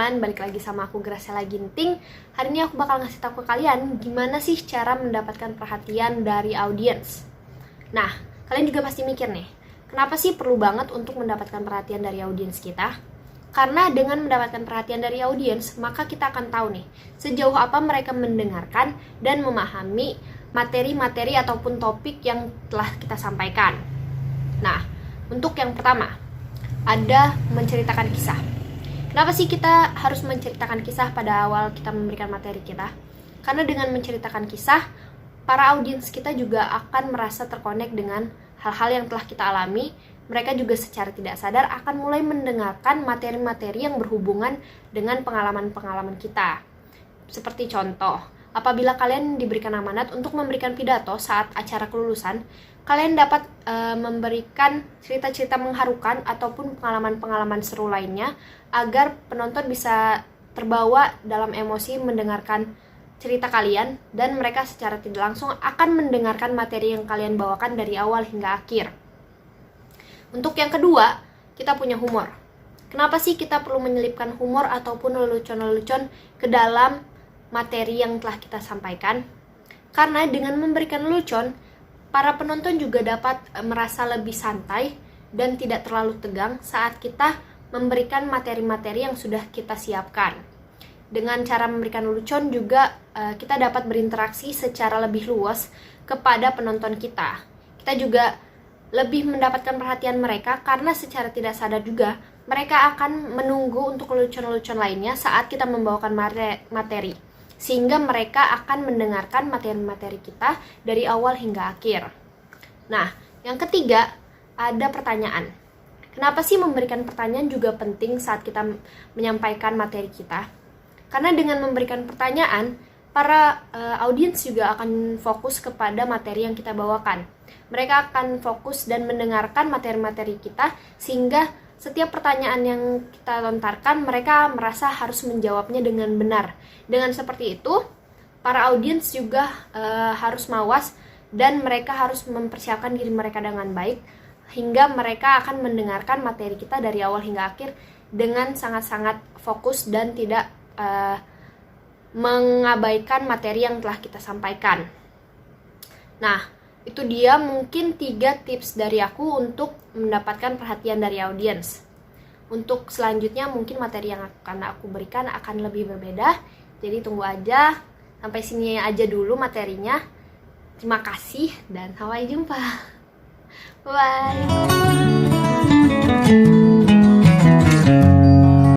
teman-teman, balik lagi sama aku Graciela Ginting. Hari ini aku bakal ngasih tahu ke kalian gimana sih cara mendapatkan perhatian dari audiens. Nah, kalian juga pasti mikir nih, kenapa sih perlu banget untuk mendapatkan perhatian dari audiens kita? Karena dengan mendapatkan perhatian dari audiens, maka kita akan tahu nih, sejauh apa mereka mendengarkan dan memahami materi-materi ataupun topik yang telah kita sampaikan. Nah, untuk yang pertama, ada menceritakan kisah. Kenapa sih kita harus menceritakan kisah pada awal kita memberikan materi kita? Karena dengan menceritakan kisah, para audiens kita juga akan merasa terkonek dengan hal-hal yang telah kita alami. Mereka juga secara tidak sadar akan mulai mendengarkan materi-materi yang berhubungan dengan pengalaman-pengalaman kita. Seperti contoh, apabila kalian diberikan amanat untuk memberikan pidato saat acara kelulusan, kalian dapat memberikan cerita-cerita mengharukan ataupun pengalaman-pengalaman seru lainnya agar penonton bisa terbawa dalam emosi mendengarkan cerita kalian dan mereka secara tidak langsung akan mendengarkan materi yang kalian bawakan dari awal hingga akhir. Untuk yang kedua, kita punya humor. Kenapa sih kita perlu menyelipkan humor ataupun lelucon-lelucon ke dalam materi yang telah kita sampaikan? Karena dengan memberikan lelucon, para penonton juga dapat merasa lebih santai dan tidak terlalu tegang saat kita memberikan materi-materi yang sudah kita siapkan. Dengan cara memberikan lelucon juga kita dapat berinteraksi secara lebih luas kepada penonton kita. Kita juga lebih mendapatkan perhatian mereka karena secara tidak sadar juga mereka akan menunggu untuk lelucon-lelucon lainnya saat kita membawakan materi. Sehingga mereka akan mendengarkan materi-materi kita dari awal hingga akhir. Nah, yang ketiga, ada pertanyaan. Kenapa sih memberikan pertanyaan juga penting saat kita menyampaikan materi kita? Karena dengan memberikan pertanyaan, para audiens juga akan fokus kepada materi yang kita bawakan. Mereka akan fokus dan mendengarkan materi-materi kita, sehingga setiap pertanyaan yang kita lontarkan, mereka merasa harus menjawabnya dengan benar. Dengan seperti itu, para audiens juga harus mawas dan mereka harus mempersiapkan diri mereka dengan baik, hingga mereka akan mendengarkan materi kita dari awal hingga akhir dengan sangat-sangat fokus dan tidak mengabaikan materi yang telah kita sampaikan. Nah, itu dia mungkin 3 tips dari aku untuk mendapatkan perhatian dari audiens. Untuk selanjutnya mungkin materi yang akan aku berikan akan lebih berbeda. Jadi tunggu aja. Sampai sini aja dulu materinya. Terima kasih dan sampai jumpa. Bye.